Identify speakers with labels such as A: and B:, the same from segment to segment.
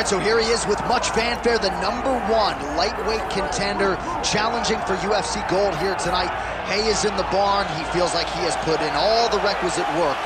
A: All right, so here he is with much fanfare, the #1 lightweight contender, challenging for UFC gold here tonight. Hay is in the barn. He feels like he has put in all the requisite work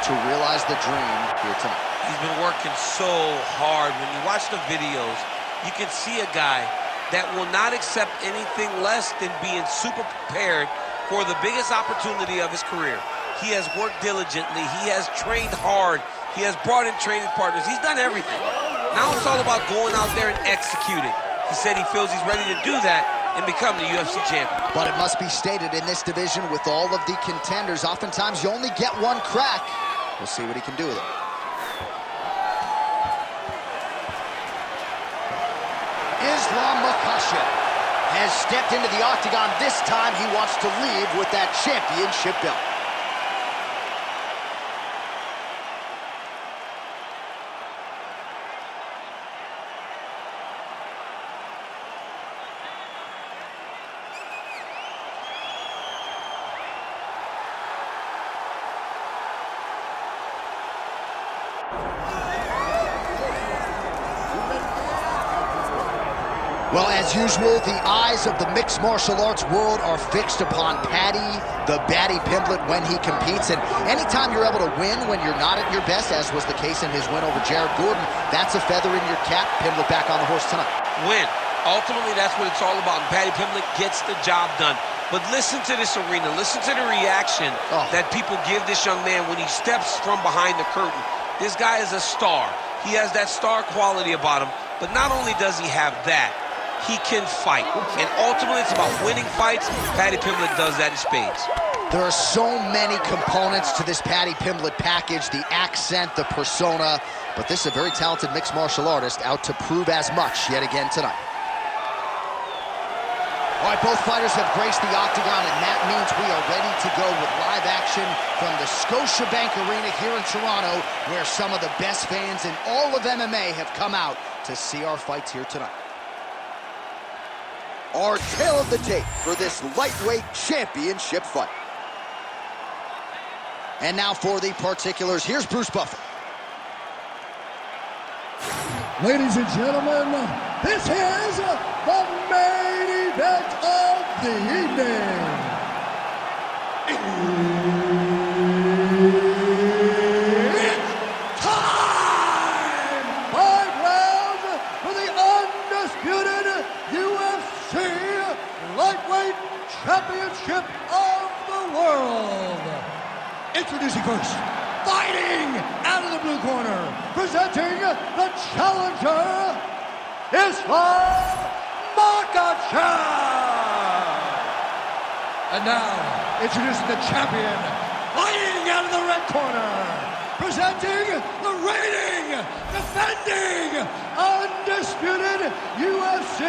A: to realize the dream here tonight.
B: He's been working so hard. When you watch the videos, you can see a guy that will not accept anything less than being super prepared for the biggest opportunity of his career. He has worked diligently. He has trained hard. He has brought in training partners. He's done everything. Now it's all about going out there and executing. He said he feels he's ready to do that and become the UFC champion. But
A: it must be stated, in this division with all of the contenders, oftentimes you only get one crack. We'll see what he can do with it. Islam Makhachev has stepped into the octagon. This time he wants to leave with that championship belt. Well, as usual, the eyes of the mixed martial arts world are fixed upon Paddy Pimblett when he competes. And anytime you're able to win when you're not at your best, as was the case in his win over Jared Gordon, that's a feather in your cap. Pimblett back on the horse tonight.
B: Win. Ultimately, that's what it's all about. And Paddy Pimblett gets the job done. But listen to this arena. Listen to the reaction that people give this young man when he steps from behind the curtain. This guy is a star. He has that star quality about him. But not only does he have that, he can fight. And ultimately, it's about winning fights. Paddy Pimblett does that in spades.
A: There are so many components to this Paddy Pimblett package, the accent, the persona, but this is a very talented mixed martial artist out to prove as much yet again tonight. All right, both fighters have graced the octagon, and that means we are ready to go with live action from the Scotiabank Arena here in Toronto, where some of the best fans in all of MMA have come out to see our fights here tonight. Our tale of the tape for this lightweight championship fight. And now for the particulars, here's Bruce Buffer.
C: Ladies and gentlemen, this is the main event of the evening. It's time! 5 rounds for the undisputed UFC Lightweight Championship of the World. Introducing first, fighting out of the blue corner, presenting the challenger, Islam Makhachev. And now, introducing the champion, fighting out of the red corner, presenting the reigning, defending, undisputed UFC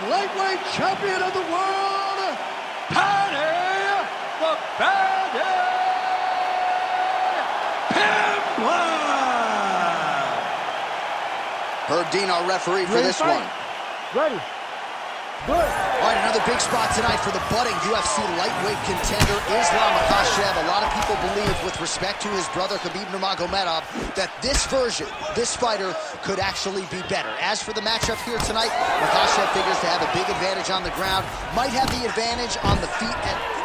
C: lightweight champion of the world, Paddy the Baddy Pimblett.
A: Herb Dean, our referee for this one.
C: Ready. Good.
A: All right, another big spot tonight for the budding UFC lightweight contender, Islam Makhachev. A lot of people believe, with respect to his brother Khabib Nurmagomedov, that this version, this fighter, could actually be better. As for the matchup here tonight, Makhachev figures to have a big advantage on the ground, might have the advantage on the feet.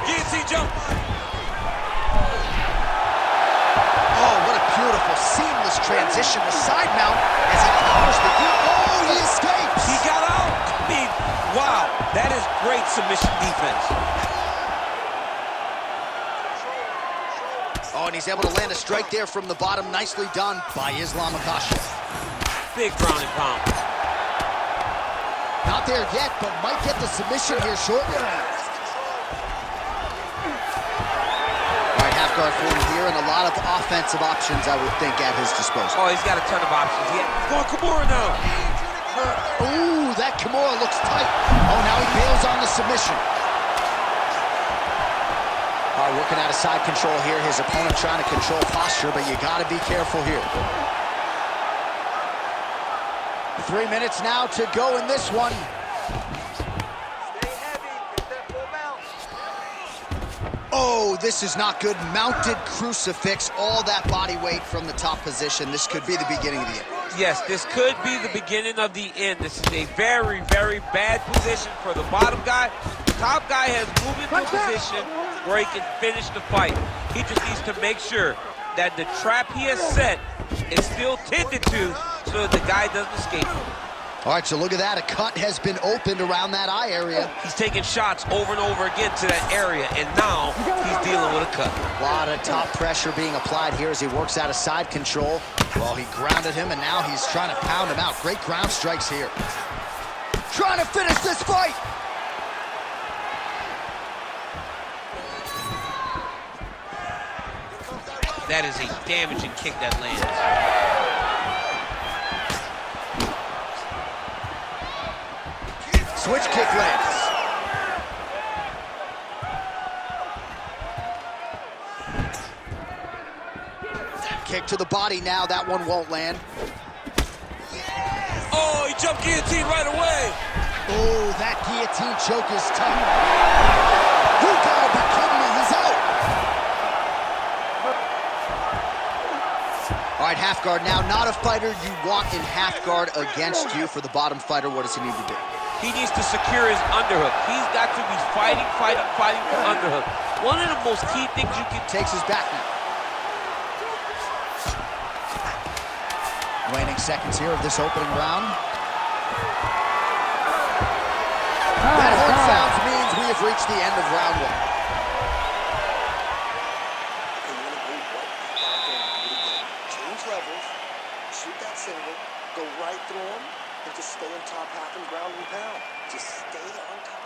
B: Guillotine jump.
A: Oh, what a beautiful, seamless transition. The side mount as he counters the heel. Oh, he escapes.
B: He got out. I mean, wow, that is great submission defense.
A: Oh, and he's able to land a strike there from the bottom. Nicely done by Islam Makhachev.
B: Big ground and pound.
A: Not there yet, but might get the submission here shortly. All right, half guard for him here, and a lot of offensive options, I would think, at his disposal.
B: Oh, he's got a ton of options. He's going Kimura now.
A: Ooh, that Kimura looks tight. Oh, now he bails on the submission. All right, working out of side control here. His opponent trying to control posture, but you got to be careful here. 3 minutes now to go in this one.
D: Stay heavy, get that full mount.
A: Oh, this is not good. Mounted crucifix, all that body weight from the top position. This could be the beginning of the end.
B: Yes, this could be the beginning of the end. This is a very, very bad position for the bottom guy. The top guy has moved into a position where he can finish the fight. He just needs to make sure that the trap he has set is still tended to so that the guy doesn't escape.
A: All right, so look at that. A cut has been opened around that eye area.
B: He's taking shots over and over again to that area, and now he's dealing with a cut.
A: A lot of top pressure being applied here as he works out of side control. Well, he grounded him, and now he's trying to pound him out. Great ground strikes here. Trying to finish this fight.
B: That is a damaging kick that lands.
A: Switch kick lands. Kick to the body now. That one won't land.
B: Oh, he jumped guillotine right away.
A: Oh, that guillotine choke is tough. You gotta be kidding me. He's out. All right, half guard now. Not a fighter you want in half guard against you. For the bottom fighter, what does he need to do?
B: He needs to secure his underhook. He's got to be fighting for underhook. One of the most key things you can...
A: Takes his back now. Waning seconds here of this opening round. That horn sounds means we have reached the end of round one.
D: Change levels, shoot that single, go right through him, and just stay on top half and ground and pound. Just stay on top.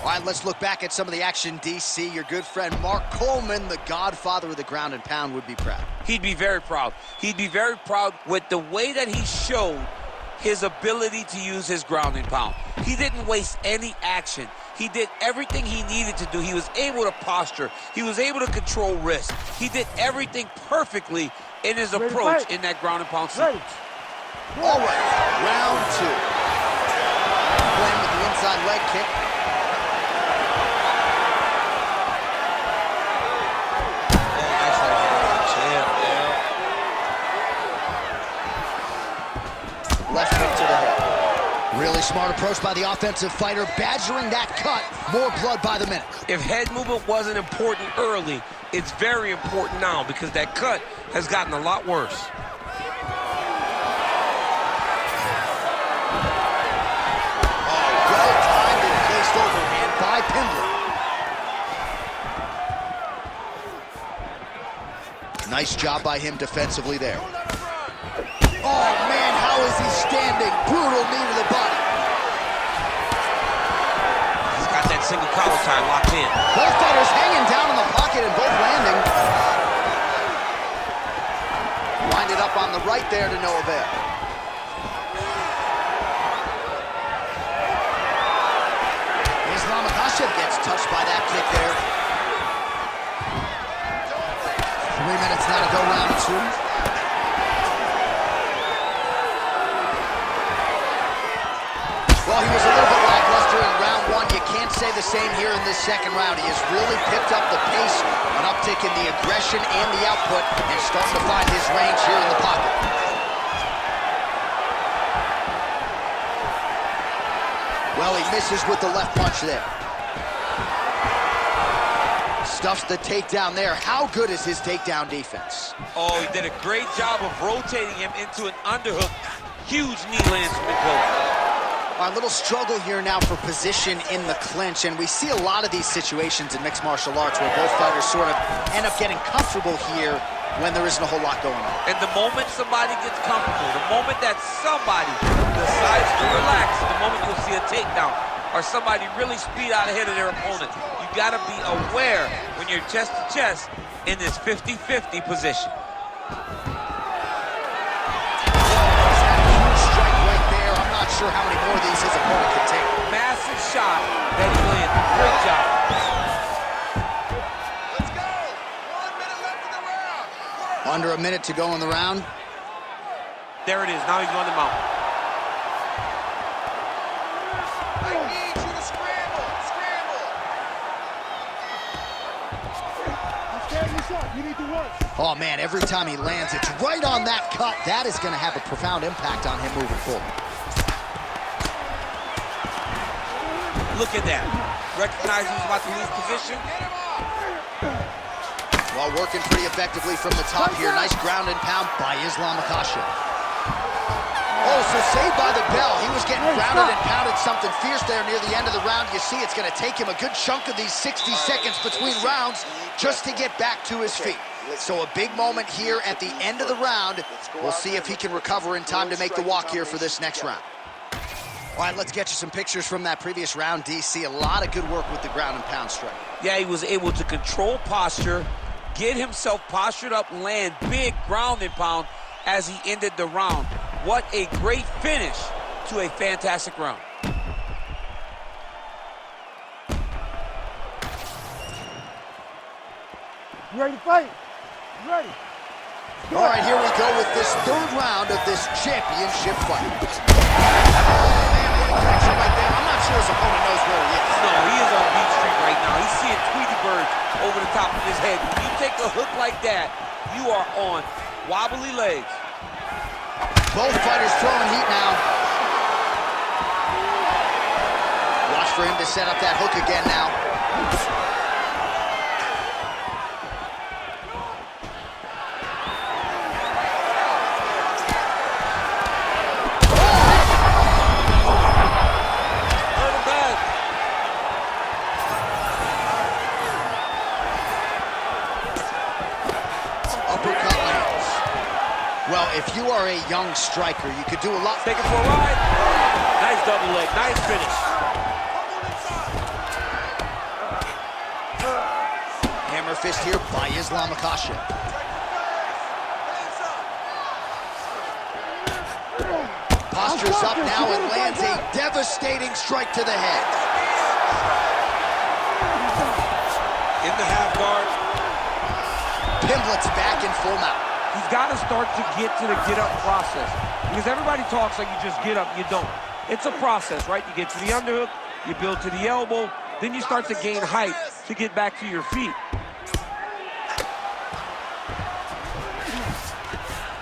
A: All right, let's look back at some of the action, DC. Your good friend Mark Coleman, the godfather of the ground and pound, would be proud.
B: He'd be very proud. He'd be very proud with the way that he showed his ability to use his ground and pound. He didn't waste any action. He did everything he needed to do. He was able to posture. He was able to control wrist. He did everything perfectly in his approach in that ground and pound sequence.
A: All right, round two. Playing with the inside leg kick. Left hook to the head. Really smart approach by the offensive fighter, badgering that cut. More blood by the minute.
B: If head movement wasn't important early, it's very important now because that cut has gotten a lot worse.
A: Oh, well-timed and placed overhand by Pimblett. Nice job by him defensively there. Oh, man, how is he standing? Brutal knee to the body.
B: He's got that single collar tie locked in.
A: Both fighters hanging down in the pocket and both landing. Winded up on the right there to no avail. Makhachev gets touched by that kick there. 3 minutes now to go round two. Well, he was a little bit lackluster in round one. You can't say the same here in this second round. He has really picked up the pace, an uptick in the aggression and the output, and starting to find his range here in the pocket. Well, he misses with the left punch there. Stuffs the takedown there. How good is his takedown defense?
B: Oh, he did a great job of rotating him into an underhook. Huge knee lands from the close.
A: A little struggle here now for position in the clinch, and we see a lot of these situations in mixed martial arts where both fighters sort of end up getting comfortable here when there isn't a whole lot going on.
B: And the moment somebody gets comfortable, the moment that somebody decides to relax, the moment you'll see a takedown or somebody really speed out ahead of their opponent. You gotta be aware when you're chest to chest in this 50-50 position.
A: Not sure how many more of these his opponent can take.
B: Massive shot that he landed. Great job.
D: Let's go. 1 minute left in the round.
A: Under a minute to go in the round.
B: There it is. Now he's on the mount.
D: I need you to scramble. Scramble.
A: Oh, man, every time he lands, it's right on that cut. That is going to have a profound impact on him moving forward.
B: Look at that. Recognize he's about to lose position.
A: Well, working pretty effectively from the top here. Nice ground and pound by Makhachev. Oh, so saved by the bell. He was getting grounded and pounded something fierce there near the end of the round. You see, it's going to take him a good chunk of these 60 seconds between rounds just to get back to his feet. So a big moment here at the end of the round. We'll see if he can recover in time to make the walk here for this next round. All right, let's get you some pictures from that previous round, DC. A lot of good work with the ground and pound strike.
B: Yeah, he was able to control posture, get himself postured up, land big ground and pound as he ended the round. What a great finish to a fantastic round.
E: You ready to fight? You ready?
A: All right, here we go with this third round of this championship fight. Oh, man, what a connection right there. I'm not sure his opponent knows where he is.
B: No, he is on Beat Street right now. He's seeing Tweety birds over the top of his head. When you take a hook like that, you are on wobbly legs.
A: Both fighters throwing heat now. Watch for him to set up that hook again now. Well, if you are a young striker, you could do a lot.
B: Take it for a ride. Nice double leg. Nice finish.
A: Hammer fist here by Makhachev. Postures up now and lands a devastating strike to the head.
B: In the half guard.
A: Pimblett's back in full mount.
E: He's got to start to get to the get-up process. Because everybody talks like you just get up, you don't. It's a process, right? You get to the underhook, you build to the elbow, then you start to gain height to get back to your feet.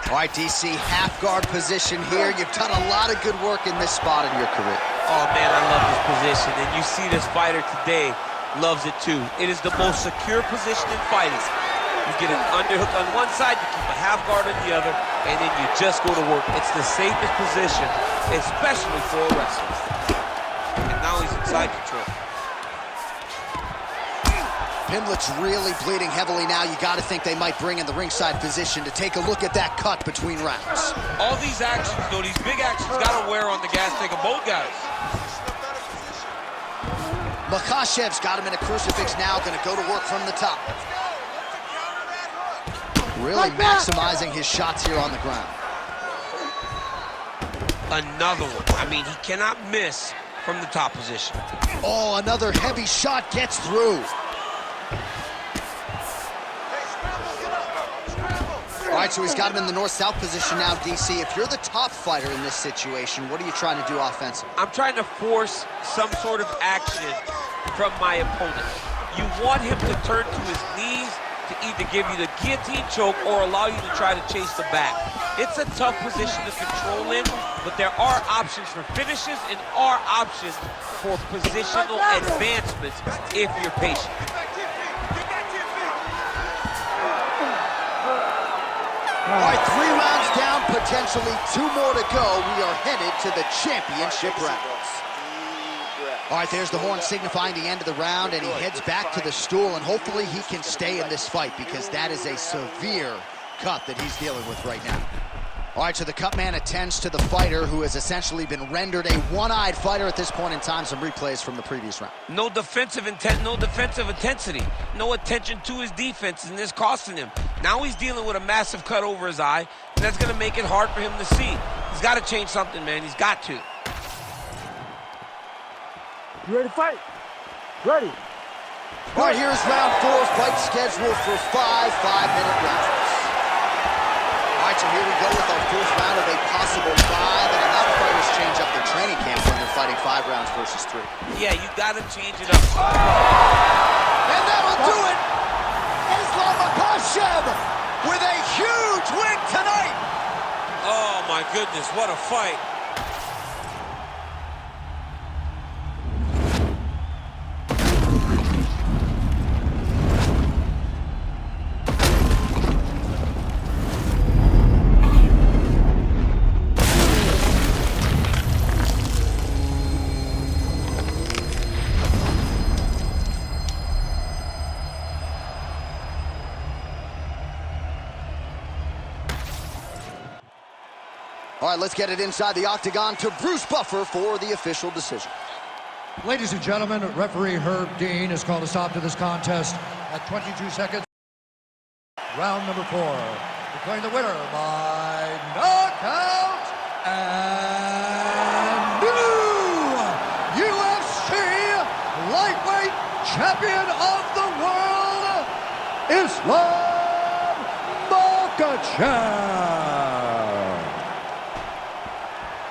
A: All right, DC, half guard position here. You've done a lot of good work in this spot in your career.
B: Oh, man, I love this position. And you see this fighter today loves it, too. It is the most secure position in fighting. You get an underhook on one side, you keep a half guard on the other, and then you just go to work. It's the safest position, especially for a wrestler. And now he's inside control.
A: Pimblett's really bleeding heavily now. You got to think they might bring in the ringside physician to take a look at that cut between rounds.
B: All these actions, though, these big actions, got to wear on the gas tank of both guys.
A: Makhachev's got him in a crucifix now, going to go to work from the top. Really maximizing his shots here on the ground.
B: Another one. I mean, he cannot miss from the top position.
A: Oh, another heavy shot gets through. All right, so he's got him in the north-south position now, DC. If you're the top fighter in this situation, what are you trying to do offensively?
B: I'm trying to force some sort of action from my opponent. You want him to turn to his knees to either give you the guillotine choke or allow you to try to chase the back. It's a tough position to control in, but there are options for finishes and are options for positional advancements if you're patient.
A: All right, 3 rounds down, potentially 2 more to go. We are headed to the championship rounds. All right, there's the horn signifying the end of the round, and he heads back to the stool, and hopefully he can stay in this fight because that is a severe cut that he's dealing with right now. All right, so the cut man attends to the fighter who has essentially been rendered a one-eyed fighter at this point in time. Some replays from the previous round.
B: No defensive intent, no defensive intensity, no attention to his defense, and this costing him. Now he's dealing with a massive cut over his eye, and that's going to make it hard for him to see. He's got to change something, man. He's got to.
E: You ready to fight? Ready.
A: All right, here's round 4, fight scheduled for 5 5-minute rounds. All right, so here we go with our 4th round of a possible 5, and a lot of fighters change up their training camp when they're fighting 5 rounds versus 3.
B: Yeah, you got to change it up.
A: And that'll do it! Islam Makhachev with a huge win tonight.
B: Oh, my goodness, what a fight.
A: All right, let's get it inside the octagon to Bruce Buffer for the official decision.
C: Ladies and gentlemen, referee Herb Dean has called a stop to this contest at 22 seconds. Round number 4. Declaring the winner by knockout and new UFC lightweight champion of the world, Islam Makhachev.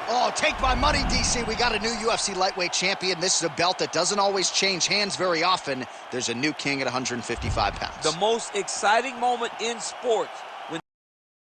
A: Oh, take my money, DC. We got a new UFC lightweight champion. This is a belt that doesn't always change hands very often. There's a new king at 155 pounds.
E: The most exciting moment in sports